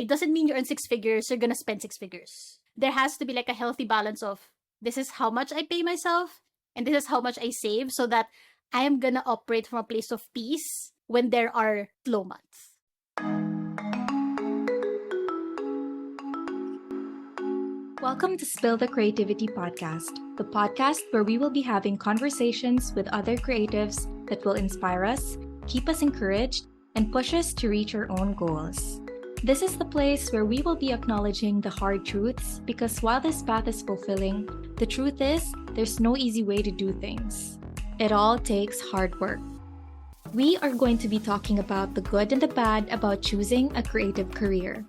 it doesn't mean you earn six figures, you're gonna spend six figures. There has to be like a healthy balance of this is how much I pay myself and this is how much I save so that I am gonna operate from a place of peace when there are slow months. Welcome to Spill the Creativity Podcast, the podcast where we will be having conversations with other creatives that will inspire us, keep us encouraged, and push us to reach our own goals. This is the place where we will be acknowledging the hard truths because while this path is fulfilling, the truth is there's no easy way to do things. It all takes hard work. We are going to be talking about the good and the bad about choosing a creative career.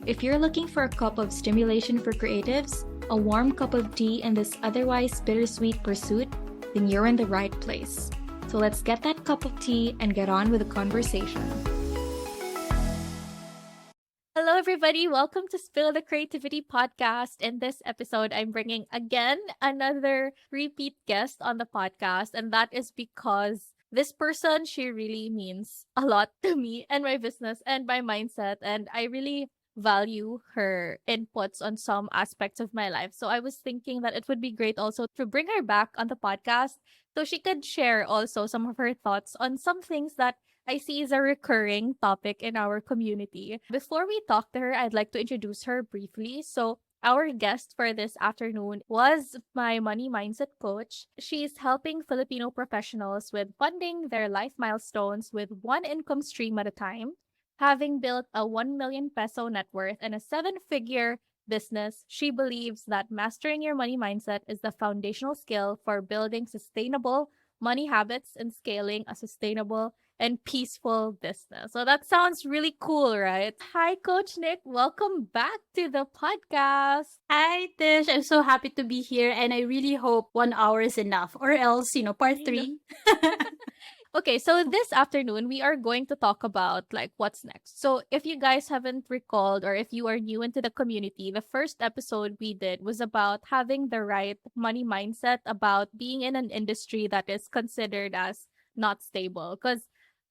If you're looking for a cup of stimulation for creatives, a warm cup of tea in this otherwise bittersweet pursuit, then you're in the right place. So let's get that cup of tea and get on with the conversation. Hello, everybody. Welcome to Spill the Creativity Podcast. In this episode, I'm bringing again another repeat guest on the podcast. And that is because this person, she really means a lot to me and my business and my mindset. And I really value her inputs on some aspects of my life. So I was thinking that it would be great also to bring her back on the podcast so she could share also some of her thoughts on some things that I see is a recurring topic in our community. Before we talk to her, I'd like to introduce her briefly. So our guest for this afternoon was my money mindset coach. She's helping Filipino professionals with funding their life milestones with one income stream at a time. Having built a 1 million peso net worth and a seven-figure business, she believes that mastering your money mindset is the foundational skill for building sustainable money habits and scaling a sustainable and peaceful business. So that sounds really cool, right? Hi, Coach Nik. Welcome back to the podcast. Hi, Tish. I'm so happy to be here, and I really hope 1 hour is enough, or else, part three. Okay, so this afternoon we are going to talk about like what's next. So if you guys haven't recalled or if you are new into the community, the first episode we did was about having the right money mindset about being in an industry that is considered as not stable. Because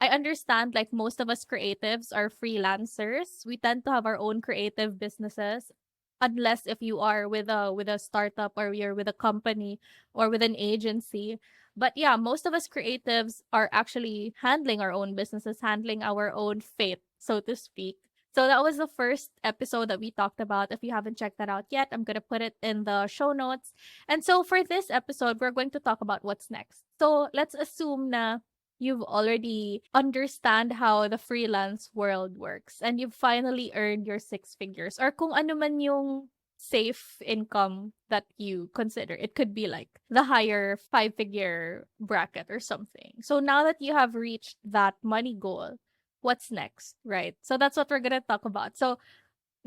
I understand like most of us creatives are freelancers. We tend to have our own creative businesses unless if you are with a startup or you're with a company or with an agency. But yeah, most of us creatives are actually handling our own businesses, handling our own fate, so to speak. So that was the first episode that we talked about. If you haven't checked that out yet, I'm going to put it in the show notes. And so for this episode, we're going to talk about what's next. So let's assume na you've already understand how the freelance world works and you've finally earned your six figures or kung ano man yung safe income that you consider. It could be like the higher five-figure bracket or something. So now that you have reached that money goal, what's next, right? So that's what we're gonna talk about. So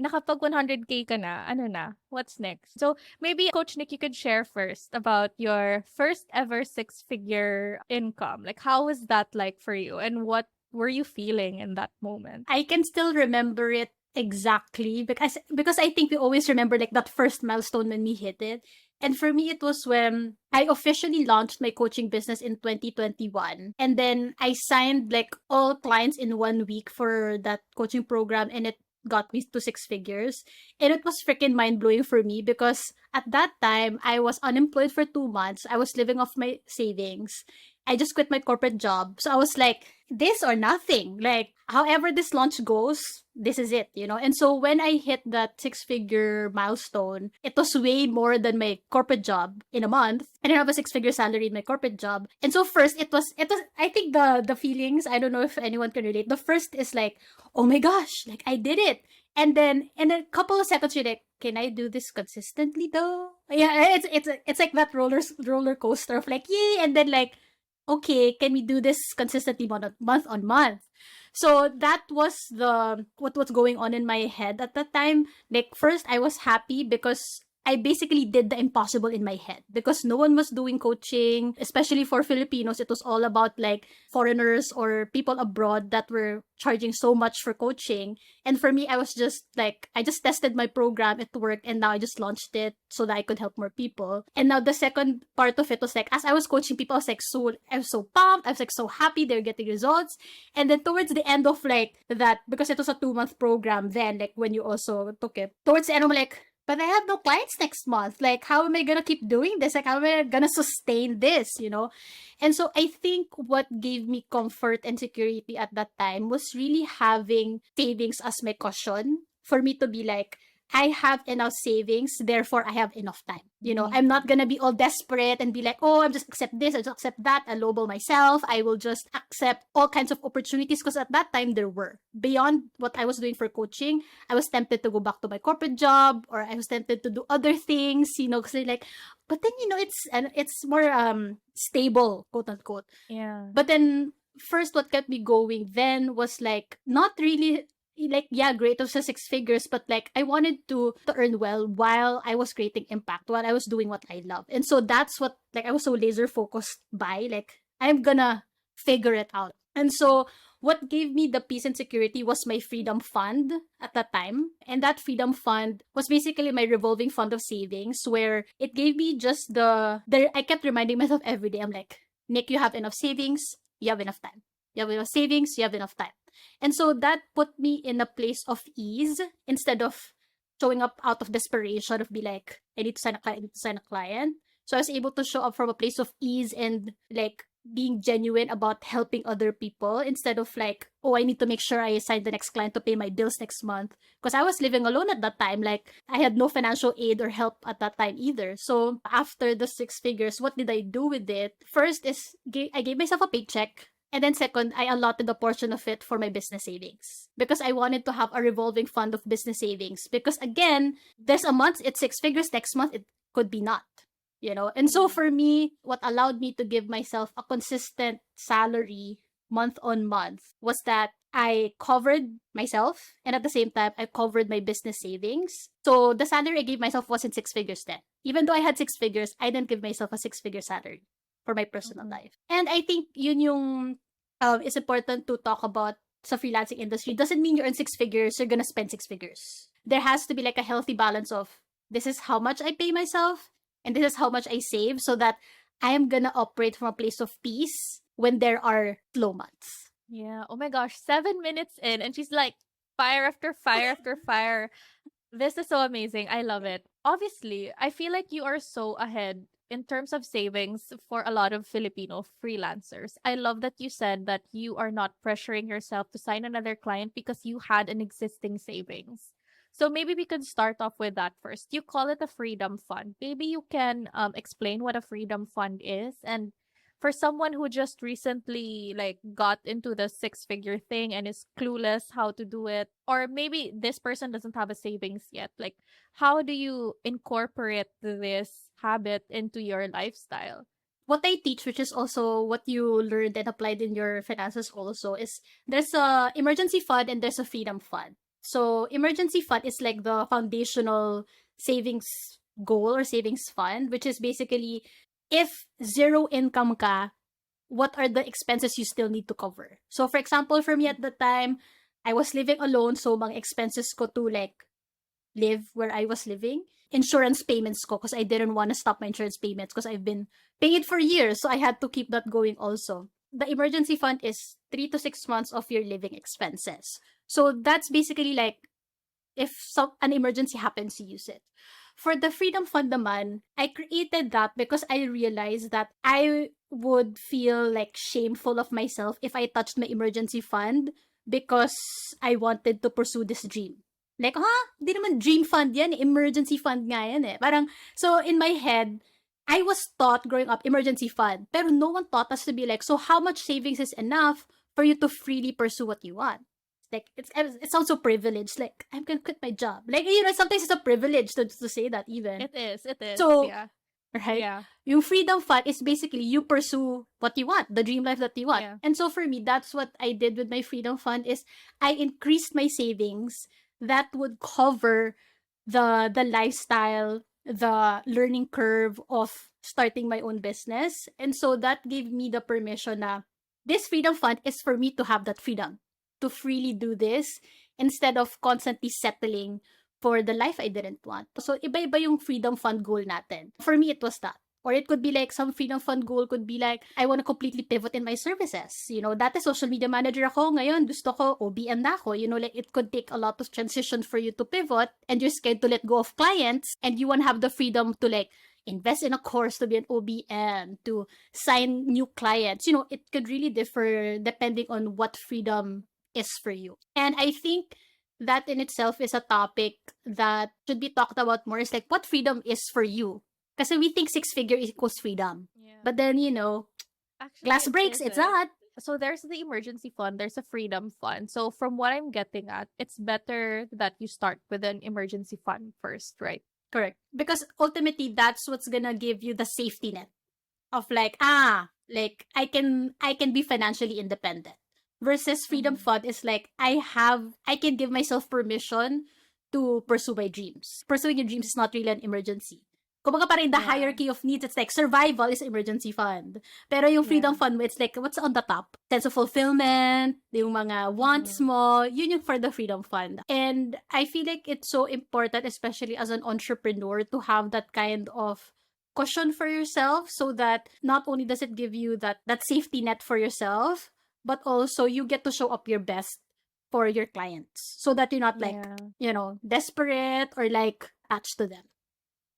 nakapag 100K ka na, ano na? What's next? So maybe Coach Nik, you could share first about your first ever six-figure income. Like how was that like for you and what were you feeling in that moment? I can still remember it exactly because I think we always remember like that first milestone when we hit it. And for me, it was when I officially launched my coaching business in 2021. And then I signed like all clients in 1 week for that coaching program, and it got me to six figures. And it was freaking mind blowing for me because at that time I was unemployed for 2 months. I was living off my savings. I just quit my corporate job. So I was like, this or nothing. Like, however this launch goes, this is it, And so when I hit that six-figure milestone, it was way more than my corporate job in a month. And I have a six-figure salary in my corporate job. And so first, it was. I think the feelings, I don't know if anyone can relate. The first is like, oh my gosh, like I did it. And then a couple of seconds, you're like, can I do this consistently though? Yeah, it's like that roller coaster of like, yay, and then like, okay, can we do this consistently month on month? So that was what was going on in my head at that time. Like first I was happy because I basically did the impossible in my head because no one was doing coaching, especially for Filipinos. It was all about like foreigners or people abroad that were charging so much for coaching. And for me, I was just like, I just tested my program, it worked, and now I just launched it so that I could help more people. And now the second part of it was like, as I was coaching people, I was so pumped, I was like so happy they're getting results. And then towards the end of like that, because it was a 2-month program, then like when you also took it, towards the end, I'm like, but I have no clients next month. Like, how am I gonna keep doing this? Like, how am I gonna sustain this, you know? And so I think what gave me comfort and security at that time was really having savings as my cushion for me to be like, I have enough savings, therefore I have enough time. You know, I'm not gonna be all desperate and be like, oh, I'm just accept this, I just accept that, I lowball myself. I will just accept all kinds of opportunities because at that time there were. Beyond what I was doing for coaching, I was tempted to go back to my corporate job or I was tempted to do other things, you know, because like, but then, you know, it's more stable, quote unquote. Yeah. But then first what kept me going then was like not really like, yeah, great of sa 6 figures, but like I wanted to earn well while I was creating impact, while I was doing what I love. And so that's what like I was so laser focused by, like I'm gonna figure it out. And so what gave me the peace and security was my freedom fund at that time. And that freedom fund was basically my revolving fund of savings where it gave me just I kept reminding myself every day, I'm like, Nick, you have enough savings, you have enough time. You have enough savings, you have enough time. And so that put me in a place of ease instead of showing up out of desperation of be like, I need to sign a client, I need to sign a client. So I was able to show up from a place of ease and like being genuine about helping other people instead of like, oh, I need to make sure I sign the next client to pay my bills next month. Because I was living alone at that time. Like I had no financial aid or help at that time either. So after the 6 figures, what did I do with it? First is I gave myself a paycheck. And then second, I allotted a portion of it for my business savings because I wanted to have a revolving fund of business savings. Because again, there's a month, it's 6 figures, next month, it could be not, you know? And so for me, what allowed me to give myself a consistent salary month on month was that I covered myself and at the same time, I covered my business savings. So the salary I gave myself wasn't 6 figures then. Even though I had 6 figures, I didn't give myself a 6 figure salary for my personal life. And I think yun yung it's important to talk about sa freelancing industry. Doesn't mean you earn 6 figures, you're gonna spend 6 figures. There has to be like a healthy balance of this is how much I pay myself and this is how much I save so that I am gonna operate from a place of peace when there are slow months. Yeah. Oh my gosh, 7 minutes in, and she's like fire after fire after fire. This is so amazing. I love it. Obviously, I feel like you are so ahead in terms of savings for a lot of Filipino freelancers. I love that you said that you are not pressuring yourself to sign another client because you had an existing savings. So maybe we could start off with that first. You call it a freedom fund. Maybe you can explain what a freedom fund is, and for someone who just recently like got into the 6 figure thing and is clueless how to do it, or maybe this person doesn't have a savings yet, like how do you incorporate this habit into your lifestyle? What I teach, which is also what you learned and applied in your finances also, is there's a emergency fund and there's a freedom fund. So emergency fund is like the foundational savings goal or savings fund, which is basically if zero income ka, what are the expenses you still need to cover? So for example, for me at the time, I was living alone, so mga expenses ko to like live where I was living. Insurance payments ko because I didn't want to stop my insurance payments because I've been paying it for years, so I had to keep that going also. The emergency fund is 3 to 6 months of your living expenses. So that's basically like if an emergency happens, you use it. For the freedom fund naman, I created that because I realized that I would feel like shameful of myself if I touched my emergency fund because I wanted to pursue this dream. Like, di naman dream fund yan, emergency fund nga yan eh. Parang, so in my head, I was taught growing up emergency fund, pero no one taught us to be like, so how much savings is enough for you to freely pursue what you want? Like, it sounds so privileged. Like, I'm gonna quit my job. Like, you know, sometimes it's a privilege to say that even. It is. So, Yeah. right? Yeah. Yung freedom fund is basically you pursue what you want, the dream life that you want. Yeah. And so for me, that's what I did with my freedom fund is I increased my savings that would cover the lifestyle the learning curve of starting my own business. And so that gave me the permission na this freedom fund is for me to have that freedom to freely do this instead of constantly settling for the life I didn't want. So iba-iba yung freedom fund goal natin. For me, it was that. Or it could be like some freedom fund goal could be like, I want to completely pivot in my services. You know, dati social media manager ako, ngayon gusto ko OBM na ako. You know, like it could take a lot of transition for you to pivot and you're scared to let go of clients and you want to have the freedom to like invest in a course to be an OBM, to sign new clients. You know, it could really differ depending on what freedom is for you. And I think that in itself is a topic that should be talked about more. Is like what freedom is for you. Kasi we think six figure equals freedom. Yeah. But then, you know, Actually, glass it breaks, it's isn't. not. So there's the emergency fund, there's a freedom fund. So from what I'm getting at, it's better that you start with an emergency fund first, right? Correct. Because ultimately, that's what's gonna give you the safety net of like, like I can be financially independent. Versus freedom Mhm. fund is like, I can give myself permission to pursue my dreams. Pursuing your dreams is not really an emergency. Kumbaga parang in the Yeah. hierarchy of needs, it's like survival is emergency fund. Pero yung freedom Yeah. fund mo, it's like, what's on the top? Sense of fulfillment, yung mga wants mo, yun yung for the freedom fund. And I feel like it's so important, especially as an entrepreneur, to have that kind of cushion for yourself so that not only does it give you that safety net for yourself, but also you get to show up your best for your clients so that you're not like, Yeah. you know, desperate or like attached to them.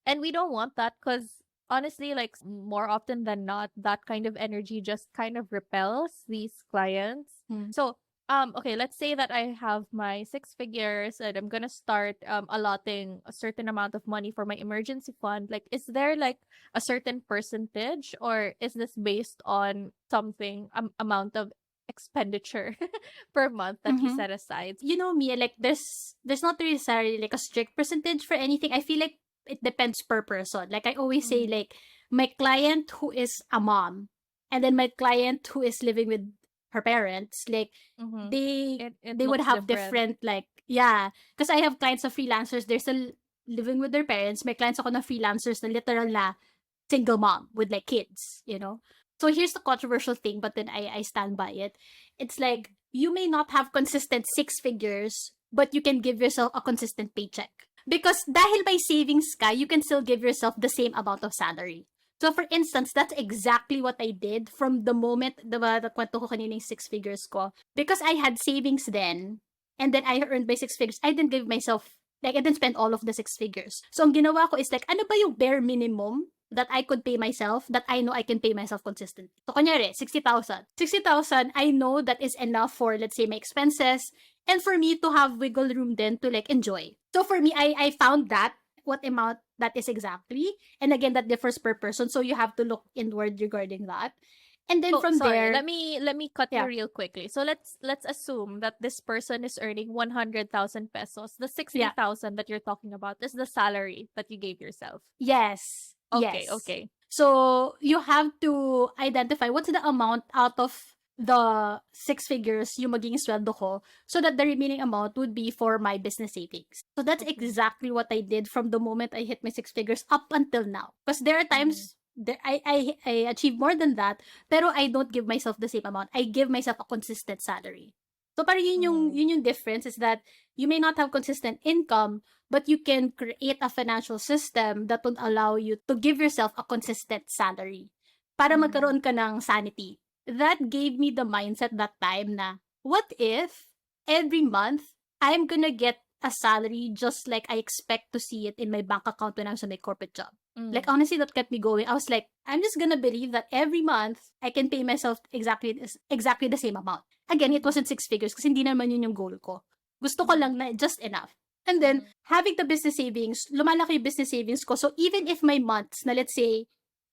And we don't want that because honestly, like more often than not, that kind of energy just kind of repels these clients. So, okay, let's say that I have my six figures and I'm gonna start allotting a certain amount of money for my emergency fund. Like, is there like a certain percentage, or is this based on something amount of expenditure per month that you Mhm. set aside? You know me, like there's not necessarily like a strict percentage for anything. I feel like it depends per person. Like I always say, Mhm. like my client who is a mom, and then my client who is living with her parents, like Mm-hmm. they It they would looks have different. different like because I have clients of freelancers. They're still living with their parents. My clients ako na freelancers na literal na single mom with like kids, you know. So here's the controversial thing, but then I stand by it. It's like you may not have consistent six figures, but you can give yourself a consistent paycheck. Because dahil may savings ka, you can still give yourself the same amount of salary. So for instance, that's exactly what I did from the moment, diba, kwento ko kanina yung six figures ko. Because I had savings then, and then I earned my six figures, I didn't give myself, like, I didn't spend all of the six figures. So ang ginawa ko is like, ano ba yung bare minimum that I could pay myself, that I know I can pay myself consistently. So, kunyari, 60,000. 60,000, I know that is enough for, let's say, my expenses, and for me to have wiggle room then to, like, enjoy. So, for me, I found that, what amount that is exactly. And again, that differs per person, so you have to look inward regarding that. And then Oh, from sorry. there, Let me cut you yeah, real quickly. So let's assume that this person is earning 100,000 pesos. The yeah, 60,000 that you're talking about is the salary that you gave yourself. yes, Okay, yes. okay. So you have to identify what's the amount out of the six figures yung magiging sweldo ko so that the remaining amount would be for my business savings. So that's Okay. exactly what I did from the moment I hit my six figures up until now. Because there are times that I achieve more than that, pero I don't give myself the same amount. I give myself a consistent salary. So parang yun yung difference is that you may not have consistent income, but you can create a financial system that would allow you to give yourself a consistent salary para magkaroon ka ng sanity. That gave me the mindset that time na, what if every month I'm gonna get a salary just like I expect to see it in my bank account when I was in my corporate job? Like, honestly, that kept me going. I was like, I'm just gonna believe that every month I can pay myself exactly the same amount. Again, it wasn't six figures kasi hindi naman yun yung goal ko. Gusto ko lang na just enough. And then, having the business savings, lumalaki yung business savings ko. So, even if my months na let's say,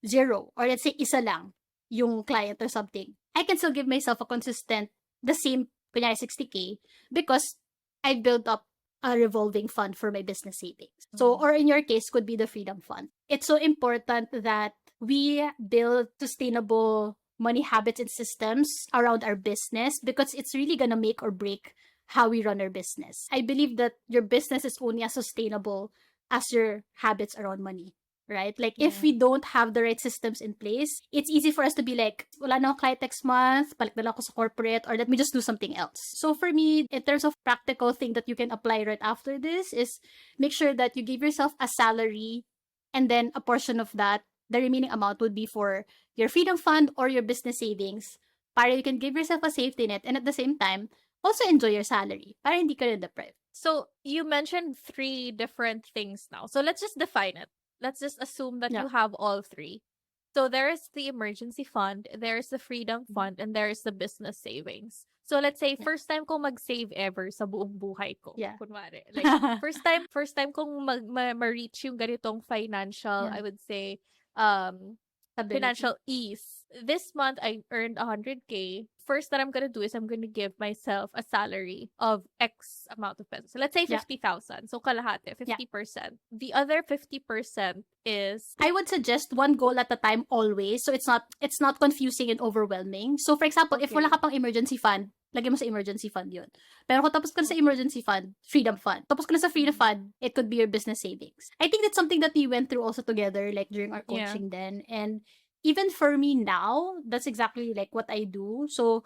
zero, or let's say, isa lang yung client or something, I can still give myself a consistent, the same, kunyari 60K, because I built up a revolving fund for my business savings. So, or in your case, could be the freedom fund. It's so important that we build sustainable money habits and systems around our business because it's really gonna make or break how we run our business. I believe that your business is only as sustainable as your habits around money. Right? Like, if Yeah. we don't have the right systems in place, it's easy for us to be like, wala na akong client next month, balik na lang ako sa corporate, or let me just do something else. So for me, in terms of practical thing that you can apply right after this is make sure that you give yourself a salary, and then a portion of that, the remaining amount would be for your freedom fund or your business savings, para you can give yourself a safety net, and at the same time, also enjoy your salary, para hindi ka rin deprived. So you mentioned three different things now. So let's just define it. Let's just assume that Yeah. you have all three. So there is the emergency fund, there is the freedom fund, and there is the business savings. So let's say Yeah. first time kong mag-save ever sa buong buhay ko. Yeah. Kunwari, like first time kong ma-reach yung ganitong financial, Yeah. I would say, Stability. financial ease. This month I earned 100K. First that I'm gonna do is I'm gonna give myself a salary of X amount of pesos. So let's say Yeah. 50,000. So kalahati, 50%. The other 50% is I would suggest one goal at a time always, so it's not confusing and overwhelming. So for example, if wala Okay. ka pang emergency fund, lagay mo sa emergency fund yun. Pero kung tapos ka na sa emergency fund, freedom fund. Tapos ka na sa freedom fund, it could be your business savings. I think that's something that we went through also together, like during our Yeah. coaching then. And even for me now, that's exactly like what I do. So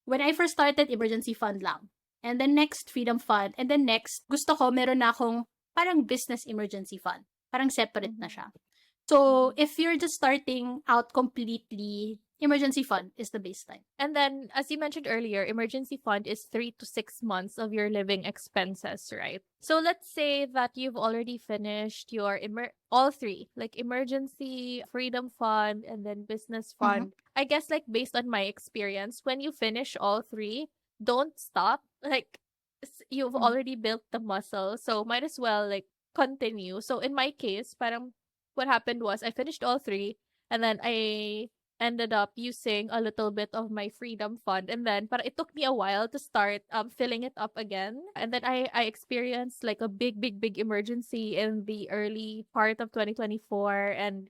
when I first started, emergency fund lang. And then next, freedom fund. And then next, gusto ko, meron na akong parang business emergency fund. Parang separate na siya. So, if you're just starting out completely, emergency fund is the baseline. And then, as you mentioned earlier, emergency fund is 3 to 6 months of your living expenses, right? So let's say that you've already finished your all three, like emergency, freedom fund, and then business fund. I guess, like, based on my experience, when you finish all three, don't stop. Like, you've already built the muscle, so might as well, like, continue. So in my case, parang what happened was I finished all three, and then I ended up using a little bit of my freedom fund, and then but it took me a while to start filling it up again, and then I experienced like a big emergency in the early part of 2024, and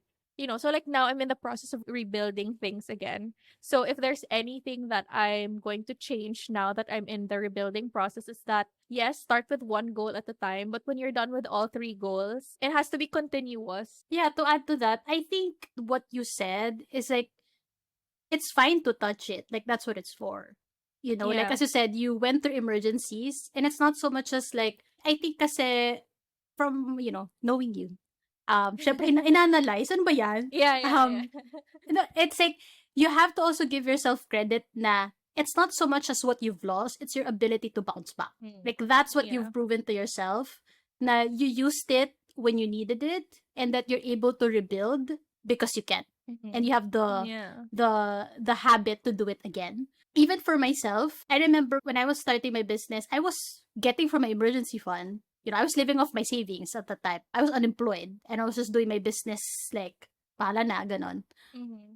so like now I'm in the process of rebuilding things again. So if there's anything that I'm going to change now that I'm in the rebuilding process, is that yes, start with one goal at a time, but when you're done with all three goals, it has to be continuous. Yeah, to add to that, I think what you said is like, it's fine to touch it. Like, that's what it's for. Like Yeah. as you said, you went through emergencies, and it's not so much as like, I think kasi from, knowing you, syempre, inanalyze, ano ba yan? Yeah. It's like, you have to also give yourself credit na it's not so much as what you've lost, it's your ability to bounce back. Like, that's what Yeah. you've proven to yourself, na you used it when you needed it, and that you're able to rebuild because you can. And you have Yeah. the habit to do it again. Even for myself, I remember when I was starting my business, I was getting from my emergency fund. I was living off my savings at the time. I was unemployed, and I was just doing my business like, pahala na, ganon.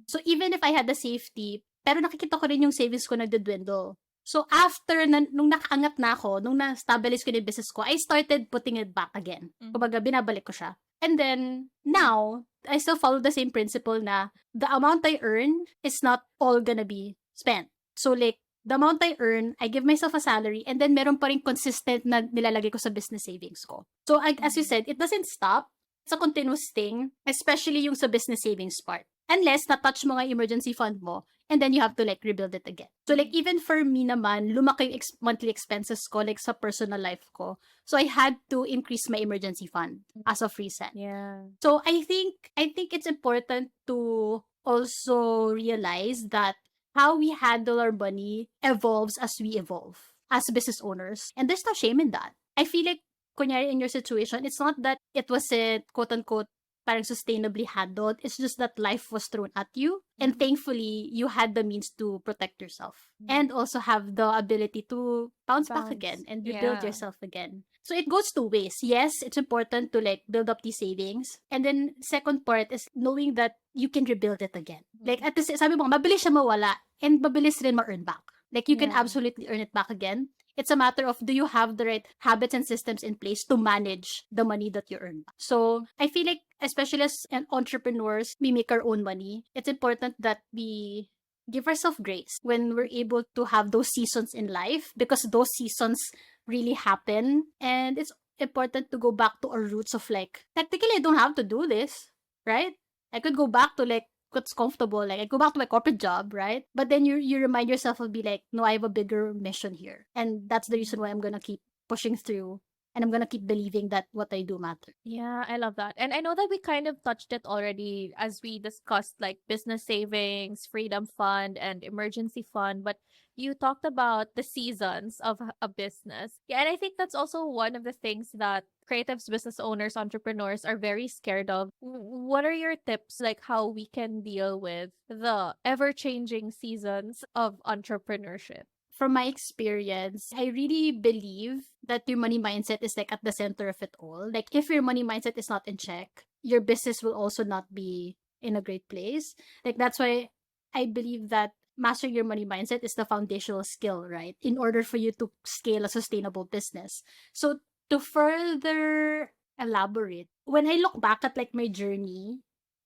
So even if I had the safety, pero nakikita ko rin yung savings ko nagdedwindle. So after, nung nakaangat na ako, nung na-stabilize ko yung business ko, I started putting it back again. Kumbaga, binabalik ko siya. And then, now, I still follow the same principle na the amount I earn is not all gonna be spent. So like, the amount I earn, I give myself a salary, and then meron pa rin consistent na nilalagay ko sa business savings ko. So as you said, it doesn't stop. It's a continuous thing, especially yung sa business savings part. Unless na-touch mo nga yung emergency fund mo, and then you have to like rebuild it again. So like, even for me naman, lumaki yung monthly expenses ko, like sa personal life ko. So I had to increase my emergency fund as of recent. Yeah. So I think it's important to also realize that how we handle our money evolves as we evolve as business owners. And there's no shame in that. I feel like, kunyari in your situation, it's not that it wasn't, quote-unquote, parang sustainably handled. It's just that life was thrown at you. And thankfully, you had the means to protect yourself. And also have the ability to bounce back again and rebuild Yeah. yourself again. So it goes two ways. Yes, it's important to like build up these savings. And then second part is knowing that you can rebuild it again. Like at the sabi mo, mabilis siya mawala and mabilis rin ma-earn back. Like you can Yeah. absolutely earn it back again. It's a matter of, do you have the right habits and systems in place to manage the money that you earn back? So I feel like, especially as an entrepreneurs, we make our own money. It's important that we give ourselves grace when we're able to have those seasons in life, because those seasons really happen, and it's important to go back to our roots of like, technically, I don't have to do this, right? I could go back to like what's comfortable. Like I go back to my corporate job, right? But then you remind yourself of be like, no, I have a bigger mission here. And that's the reason why I'm gonna keep pushing through and I'm gonna keep believing that what I do matters. Yeah, I love that. And I know that we kind of touched it already as we discussed like business savings, freedom fund, and emergency fund, but you talked about the seasons of a business. Yeah, and I think that's also one of the things that creatives, business owners, entrepreneurs are very scared of. What are your tips like how we can deal with the ever-changing seasons of entrepreneurship? From my experience, I really believe that your money mindset is like at the center of it all. Like if your money mindset is not in check, your business will also not be in a great place. Like that's why I believe that mastering your money mindset is the foundational skill, right? In order for you to scale a sustainable business. So to further elaborate, when I look back at like my journey,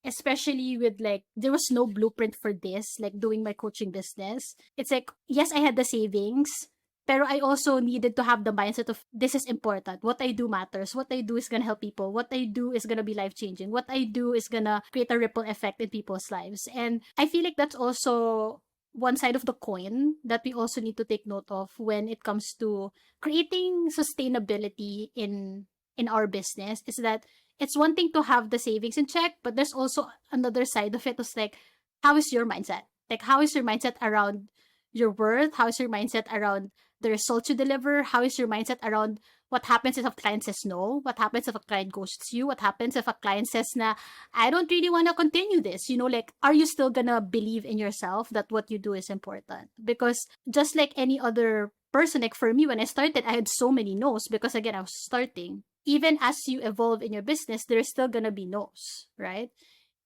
especially with like there was no blueprint for this, like doing my coaching business. It's like yes, I had the savings, pero I also needed to have the mindset of this is important. What I do matters. What I do is gonna help people. What I do is gonna be life changing. What I do is gonna create a ripple effect in people's lives. And I feel like that's also one side of the coin that we also need to take note of when it comes to creating sustainability in our business, is that it's one thing to have the savings in check, but there's also another side of it. It's like, how is your mindset? Like, how is your mindset around your worth? How is your mindset around the results you deliver? How is your mindset around what happens if a client says no? What happens if a client ghosts you? What happens if a client says na, I don't really want to continue this? You know, like, are you still gonna believe in yourself that what you do is important? Because just like any other person, like for me, when I started, I had so many no's because again, I was starting. Even as you evolve in your business, there's still gonna be no's, right?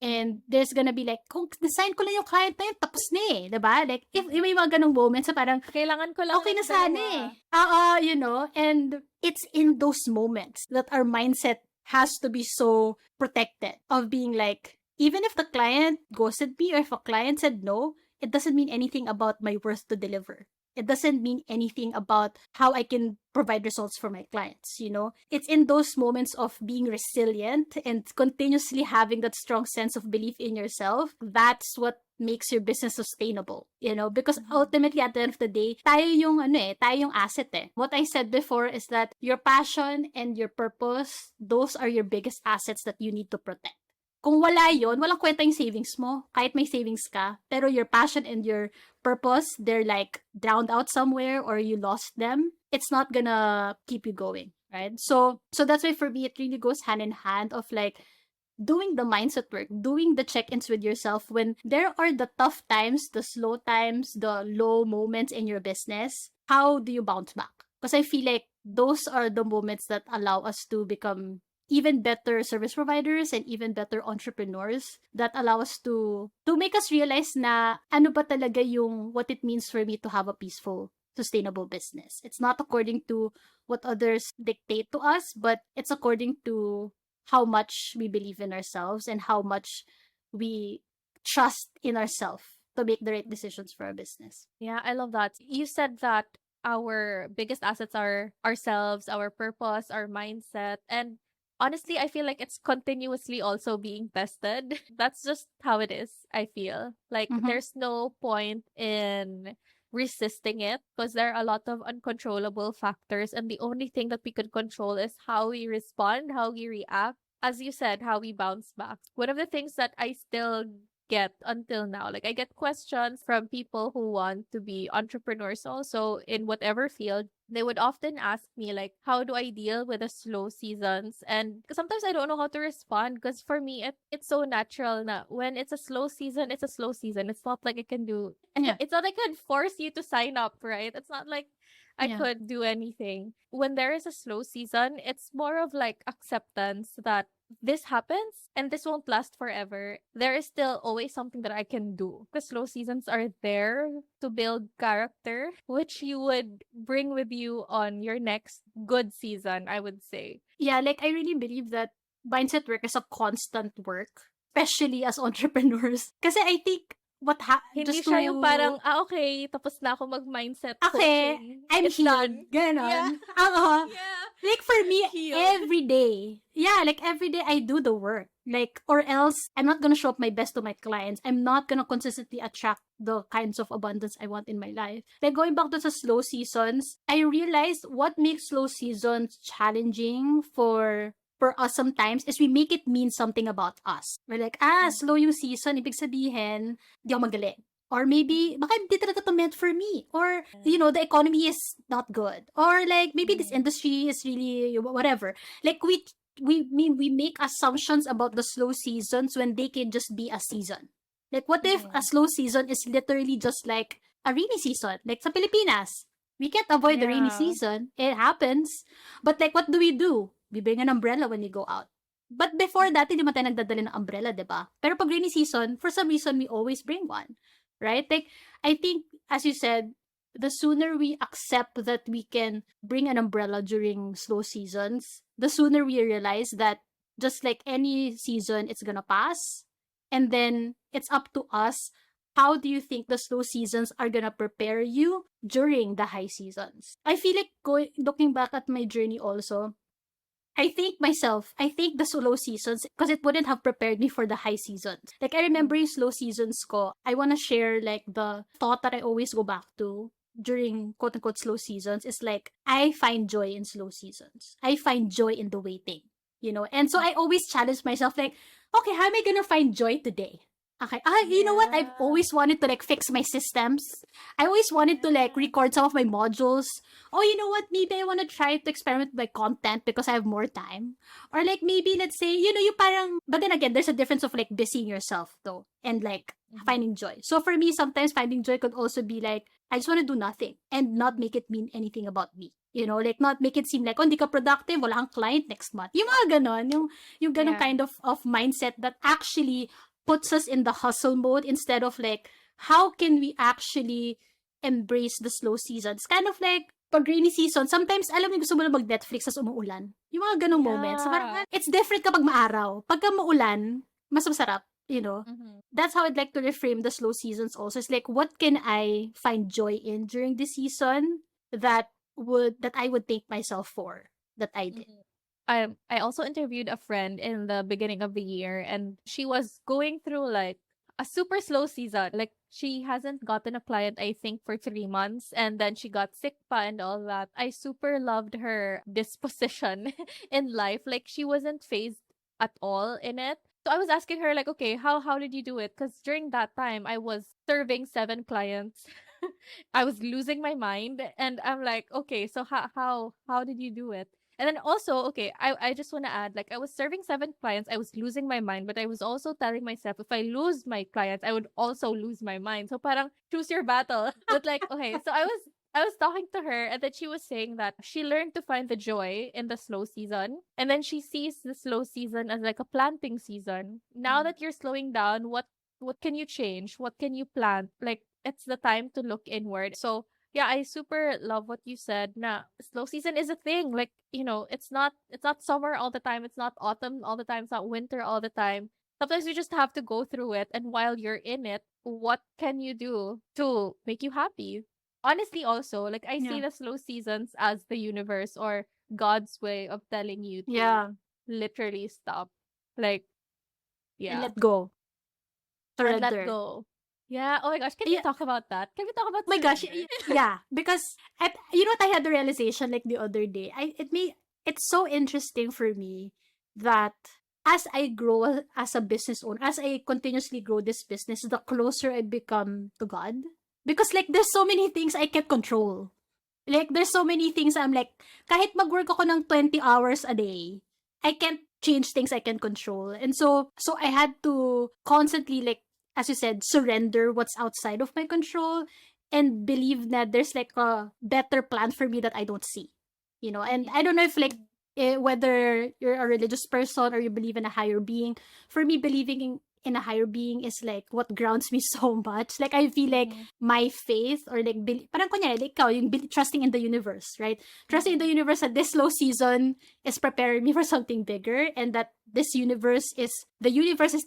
And there's gonna be like, kung design ko lang yung client na yun, tapos na eh, diba? Like, if may mga ganong moments na parang, Kailangan ko lang okay na ng sana dalawa. eh. You know, and it's in those moments that our mindset has to be so protected of being like, even if the client ghosted me or if a client said no, it doesn't mean anything about my worth to deliver. It doesn't mean anything about how I can provide results for my clients, you know? It's in those moments of being resilient and continuously having that strong sense of belief in yourself. That's what makes your business sustainable, you know? Because ultimately, at the end of the day, tayo yung asset eh. What I said before is that your passion and your purpose, those are your biggest assets that you need to protect. Kung wala yon, walang kwenta yung savings mo. Kahit may savings ka, pero your passion and your purpose, they're like drowned out somewhere or you lost them, it's not gonna keep you going, right? So that's why for me, it really goes hand in hand of like doing the mindset work, doing the check-ins with yourself when there are the tough times, the slow times, the low moments in your business. How do you bounce back? Because I feel like those are the moments that allow us to become even better service providers and even better entrepreneurs, that allow us to make us realize na ano ba talaga yung what it means for me to have a peaceful, sustainable business. It's not according to what others dictate to us, but it's according to how much we believe in ourselves and how much we trust in ourselves to make the right decisions for our business. Yeah, I love that. You said that our biggest assets are ourselves, our purpose, our mindset, and honestly, I feel like it's continuously also being tested. That's just how it is, I feel. Like, there's no point in resisting it because there are a lot of uncontrollable factors. And the only thing that we could control is how we respond, how we react. As you said, how we bounce back. One of the things that I still get until now, like I get questions from people who want to be entrepreneurs also in whatever field. They would often ask me like, how do I deal with the slow seasons? And sometimes I don't know how to respond because for me it's so natural na when it's a slow season, it's a slow season. It's not like I can do Yeah. it's not like I can force you to sign up, right? It's not like I Yeah. could do anything. When there is a slow season, it's more of like acceptance that this happens and this won't last forever. There is still always something that I can do. The slow seasons are there to build character, which you would bring with you on your next good season, I would say. Yeah, like I really believe that mindset work is a constant work, especially as entrepreneurs. Kasi I think Hindi just siya yung to, parang, okay, tapos na ako mag-mindset okay, coaching. I'm It's done. healed. Yeah. Ganon. Oo. Yeah. Like for me, Healed. every day. Yeah, like every day I do the work. Like, or else I'm not gonna show up my best to my clients. I'm not gonna consistently attract the kinds of abundance I want in my life. Like going back to the slow seasons, I realized what makes slow seasons challenging for us sometimes is we make it mean something about us. We're like, slow yung season, ibig sabihin, di ako magaling. Or maybe, baka hindi talaga to meant for me. Or, the economy is not good. Or like, maybe this industry is really, whatever. Like, we make assumptions about the slow seasons when they can just be a season. Like, what if a slow season is literally just like a rainy season? Like, sa Pilipinas, we can't avoid the rainy Yeah. season. It happens. But like, what do? We bring an umbrella when we go out. But before that, hindi man tayo nagdadala ng umbrella, diba? Pero pag rainy season, for some reason, we always bring one. Right? Like, I think, as you said, the sooner we accept that we can bring an umbrella during slow seasons, the sooner we realize that just like any season, it's gonna pass. And then it's up to us. How do you think the slow seasons are gonna prepare you during the high seasons? I feel like looking back at my journey also, I think the slow seasons, because it wouldn't have prepared me for the high seasons. Like, I remember yung slow seasons ko, I want to share, like, the thought that I always go back to during quote-unquote slow seasons is, like, I find joy in slow seasons. I find joy in the waiting, And so I always challenge myself, like, okay, how am I gonna find joy today? Okay. You know what? I've always wanted to like fix my systems. I always wanted to like record some of my modules. Oh, you know what? Maybe I want to try to experiment with my content because I have more time. Or like maybe let's say, you parang, but then again, there's a difference of like busying yourself though and like finding joy. So for me, sometimes finding joy could also be like, I just want to do nothing and not make it mean anything about me. Like not make it seem like, oh, hindi ka productive, wala kang client next month. Yung mga ganon, yung ganon kind of mindset that actually puts us in the hustle mode instead of like, how can we actually embrace the slow seasons? Kind of like, pag rainy season, sometimes, alam mo, gusto mo lang mag-Netflix as umuulan. Yung mga ganong moments. Parang, it's different kapag maaraw. Pagka maulan, mas masarap, That's how I'd like to reframe the slow seasons also. It's like, what can I find joy in during this season that I would thank myself for that I did? I also interviewed a friend in the beginning of the year, and she was going through like a super slow season. Like she hasn't gotten a client, I think, for 3 months, and then she got sick pa and all that. I super loved her disposition in life. Like she wasn't phased at all in it. So I was asking her like, okay, how did you do it? Because during that time I was serving 7 clients. I was losing my mind, and I'm like, okay, so how did you do it? And then also, okay, I just want to add, like, I was serving 7 clients, I was losing my mind, but I was also telling myself, if I lose my clients, I would also lose my mind. So parang choose your battle. But like, okay, so I was talking to her, and then she was saying that she learned to find the joy in the slow season, and then she sees the slow season as like a planting season. Now that you're slowing down, what can you change? What can you plant? Like, it's the time to look inward. So yeah, I super love what you said. Na slow season is a thing. Like, it's not summer all the time. It's not autumn all the time. It's not winter all the time. Sometimes you just have to go through it. And while you're in it, what can you do to make you happy? Honestly, also, like I see the slow seasons as the universe or God's way of telling you to literally stop. Like, And yeah. let go. And Surrender. let go. Yeah. Oh my gosh. Can we talk about that? Can we talk about Oh my gosh, surrender? yeah, because you know what, I had the realization like the other day. It's so interesting for me that as I grow as a business owner, as I continuously grow this business, the closer I become to God. Because like there's so many things I can't control. Like there's so many things I'm like, kahit mag-work ako ng 20 hours a day, I can't change things I can control. And so I had to constantly, like, as you said, surrender what's outside of my control and believe that there's like a better plan for me that I don't see. And I don't know if like whether you're a religious person or you believe in a higher being. For me, believing in a higher being is like what grounds me so much. Like I feel like my faith or like parang kunyari like ikaw yung trusting in the universe, right? Trusting in the universe that this slow season is preparing me for something bigger, and that the universe is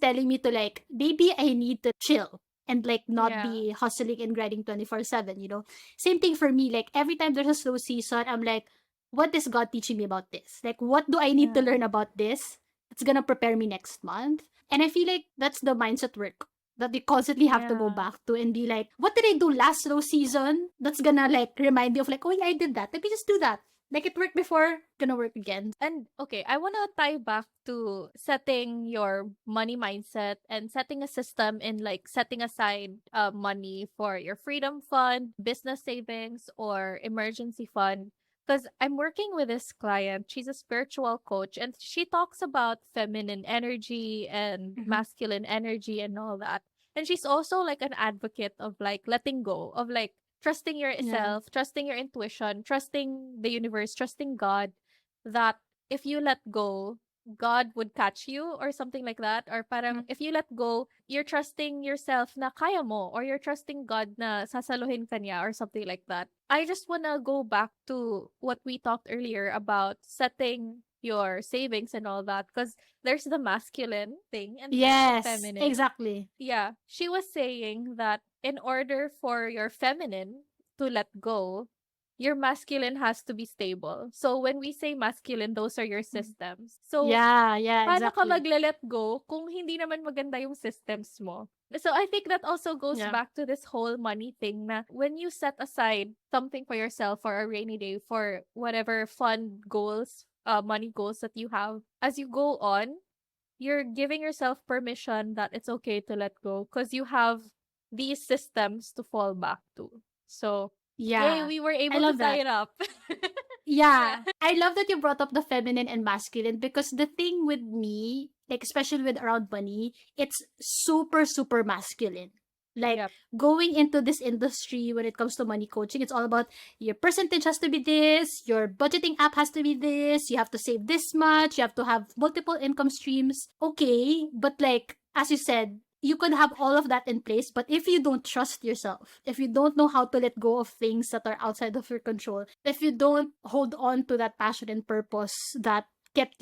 telling me to like, maybe I need to chill. and like not Yeah. be hustling and grinding 24/7, you know. Same thing for me. Like every time there's a slow season, I'm like, what is God teaching me about this? Like, what do I need to Yeah. learn about this that's gonna prepare me next month? And I feel like that's the mindset work that you constantly have to go Yeah. back to and be like, what did I do last slow season? That's gonna like remind me of like, oh yeah, I did that. Let me just do that. Like it worked before, gonna work again. And okay, I want to tie back to setting your money mindset and setting a system in like setting aside money for your freedom fund, business savings, or emergency fund. Because I'm working with this client. She's a spiritual coach and she talks about feminine energy and Mm-hmm. masculine energy and all that. And she's also like an advocate of like letting go, of like trusting Yeah. yourself, trusting your intuition, trusting the universe, trusting God, that if you let go, God would catch you or something like that. Or parang Mm. if you let go, you're trusting yourself na kaya mo, or you're trusting God na sasaluhin ka niya or something like that. I just wanna go back to what we talked earlier about setting your savings and all that, because there's the masculine thing and there's the Yes, feminine. exactly. Yeah, she was saying that in order for your feminine to let go, your masculine has to be stable. So when we say masculine, those are your Mm. systems. So Yeah, yeah, paano ka exactly. magle-let go kung hindi naman maganda yung systems mo? So I think that also goes Yeah. back to this whole money thing na when you set aside something for yourself for a rainy day, for whatever fun goals, money goals that you have, as you go on, you're giving yourself permission that it's okay to let go because you have these systems to fall back to. So, yay, Yeah. we were I able to love tie that. it up. Yeah. Yeah. I love that you brought up the feminine and masculine because the thing with me, like especially with around money, it's super, super masculine. Like Yep. going into this industry when it comes to money coaching, it's all about your percentage has to be this, your budgeting app has to be this, you have to save this much, you have to have multiple income streams. Okay, but like as you said, you could have all of that in place, but if you don't trust yourself, if you don't know how to let go of things that are outside of your control, if you don't hold on to that passion and purpose that that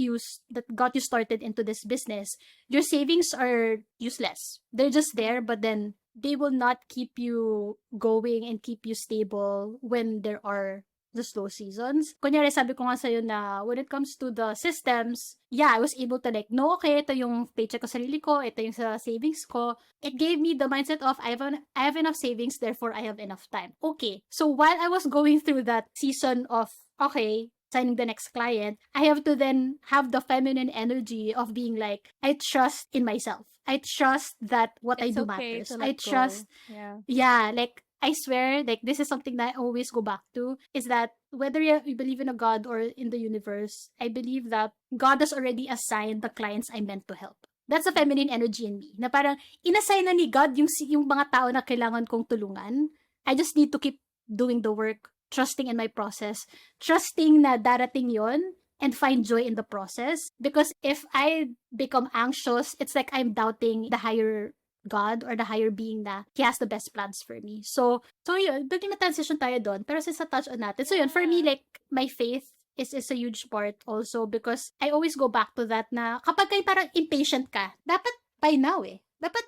got you started into this business, your savings are useless. They're just there, but then they will not keep you going and keep you stable when there are the slow seasons. Kunyari, sabi ko nga sa'yo na when it comes to the systems, yeah, I was able to like, no, okay, ito yung paycheck ko sarili ko, ito yung sa savings ko. It gave me the mindset of, I have enough savings, therefore I have enough time. Okay, so while I was going through that season of, okay, signing the next client, I have to then have the feminine energy of being like, I trust in myself. I trust that what I It's do okay matters. to I let go. trust, Yeah. yeah, like I swear, like this is something that I always go back to is that whether you believe in a God or in the universe, I believe that God has already assigned the clients I meant to help. That's the feminine energy in me. Na parang inassign na ni God yung mga tao na kailangan kong tulungan. I just need to keep doing the work, trusting in my process, trusting na darating yon and find joy in the process. Because if I become anxious, it's like I'm doubting the higher God or the higher being na He has the best plans for me. So yun, doon yung na-transition tayo doon. Pero since na-touch on natin, so yun, for me, Yeah. like, my faith is a huge part also because I always go back to that na kapag kayo parang impatient ka, dapat by now eh. Dapat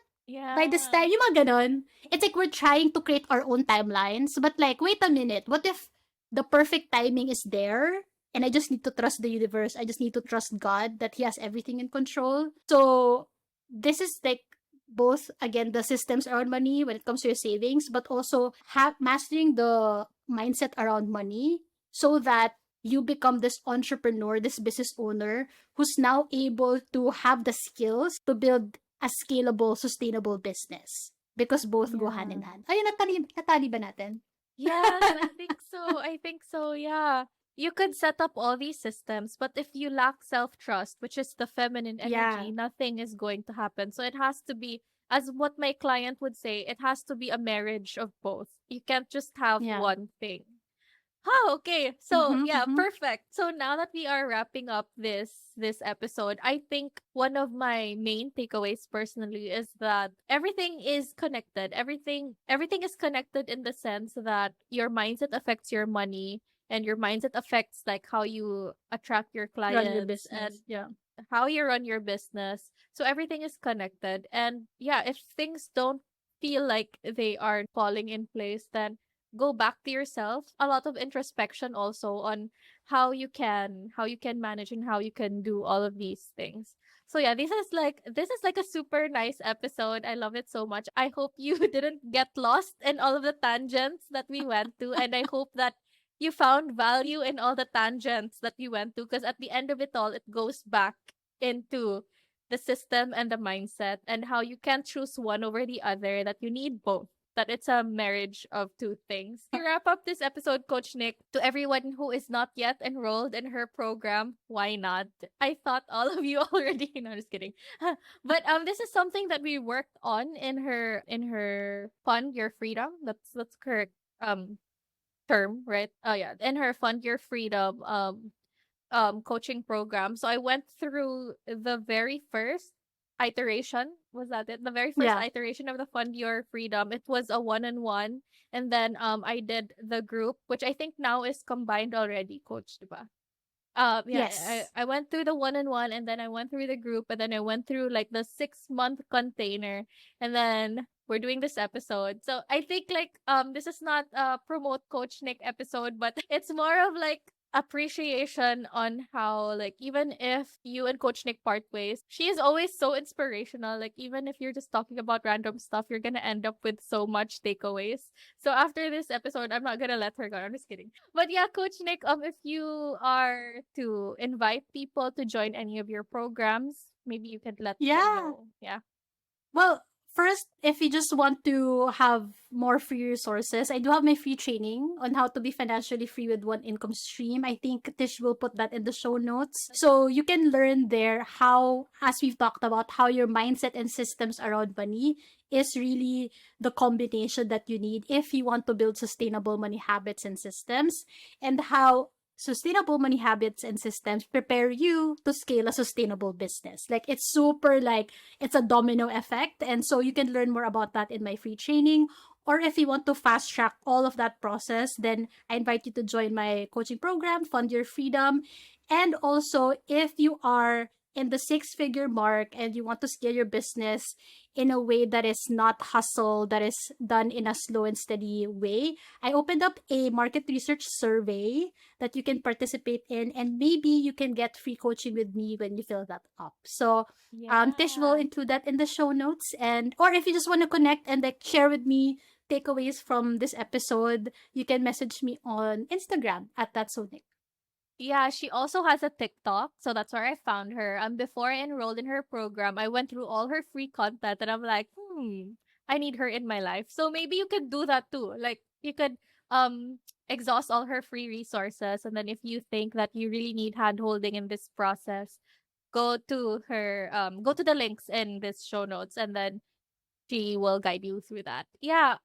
by this Yeah. time, yung mga ganon. It's like we're trying to create our own timelines, but like, wait a minute, what if the perfect timing is there? And I just need to trust the universe. I just need to trust God that He has everything in control. So, this is like both, again, the systems around money when it comes to your savings, but also mastering the mindset around money so that you become this entrepreneur, this business owner who's now able to have the skills to build a scalable, sustainable business. Because both go hand in Yeah. hand. Ayun, natali ba natin? Yes, I think so. I think so. Yeah. You could set up all these systems, but if you lack self-trust, which is the feminine Yeah. energy, nothing is going to happen. So it has to be, as what my client would say, it has to be a marriage of both. You can't just have Yeah. one thing. Oh, okay. So, Mm-hmm, yeah, mm-hmm. perfect. So now that we are wrapping up this episode, I think one of my main takeaways personally is that everything is connected. Everything is connected in the sense that your mindset affects your money and your mindset affects like how you attract your Run your clients and business. Yeah. how you run your business. So everything is connected. And yeah, if things don't feel like they are falling in place, then go back to yourself. A lot of introspection also on how you can manage and how you can do all of these things. So yeah, this is like a super nice episode. I love it so much. I hope you didn't get lost in all of the tangents that we went to, and I hope that you found value in all the tangents that we went to, because at the end of it all, it goes back into the system and the mindset and how you can't choose one over the other, that you need both, that it's a marriage of two things. To wrap up this episode, Coach Nick, to everyone who is not yet enrolled in her program, why not? I thought all of you already. No, I'm just kidding. But this is something that we worked on in her Fund Your Freedom. That's correct term, right? Oh yeah, in her Fund Your Freedom coaching program. So I went through the very first iteration. Was that it? The very first Yeah. iteration of the Fund Your Freedom. It was a one-on-one. And then I did the group, which I think now is combined already, Coach, diba? Yeah, Yes. I went through the one-on-one, and then I went through the group, and then I went through like the 6-month container, and then we're doing this episode. So I think like this is not a promote Coach Nick episode, but it's more of like appreciation on how, like, even if you and Coach Nick part ways, she is always so inspirational. Like, even if you're just talking about random stuff, you're gonna end up with so much takeaways. So after this episode, I'm not gonna let her go. I'm just kidding. But yeah, Coach Nick, if you are to invite people to join any of your programs, maybe you can let them Yeah. know. Yeah. Well, first, if you just want to have more free resources, I do have my free training on how to be financially free with one income stream. I think Tish will put that in the show notes. So you can learn there how, as we've talked about, how your mindset and systems around money is really the combination that you need if you want to build sustainable money habits and systems, and how sustainable money habits and systems prepare you to scale a sustainable business. Like, it's super, like, it's a domino effect. And so you can learn more about that in my free training. Or if you want to fast track all of that process, then I invite you to join my coaching program, Fund Your Freedom. And also, if you are in the 6-figure mark and you want to scale your business in a way that is not hustle, that is done in a slow and steady way, I opened up a market research survey that you can participate in, and maybe you can get free coaching with me when you fill that up. So Tish will Yeah. include that in the show notes. And or if you just want to connect and like share with me takeaways from this episode, you can message me on Instagram at That's So Nick. Yeah, she also has a TikTok, so that's where I found her. Before I enrolled in her program, I went through all her free content, and I'm like, I need her in my life. So maybe you could do that too. Like, you could exhaust all her free resources, and then if you think that you really need hand holding in this process, go to the links in this show notes, and then she will guide you through that. Yeah,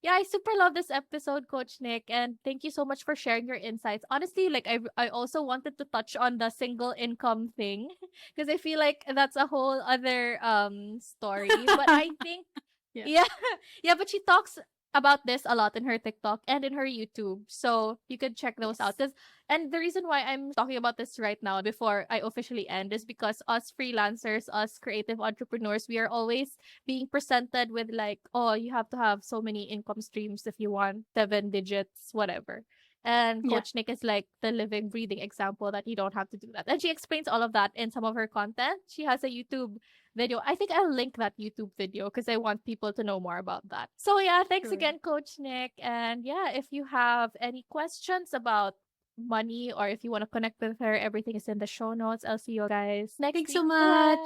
I super love this episode, Coach Nick, and thank you so much for sharing your insights. Honestly, like I also wanted to touch on the single income thing because I feel like that's a whole other story. But I think Yeah. yeah, yeah, but she talks about this a lot in her TikTok and in her YouTube. So you could check those out. Yes. And the reason why I'm talking about this right now before I officially end is because us freelancers, us creative entrepreneurs, we are always being presented with like, oh, you have to have so many income streams if you want 7 digits, whatever. And Yeah. Coach Nick is like the living, breathing example that you don't have to do that. And she explains all of that in some of her content. She has a YouTube video. I think I'll link that YouTube video because I want people to know more about that. So yeah, thanks True. again, Coach Nick. And yeah, if you have any questions about money or if you want to connect with her, everything is in the show notes. I'll see you guys next Thanks so week. much. Bye.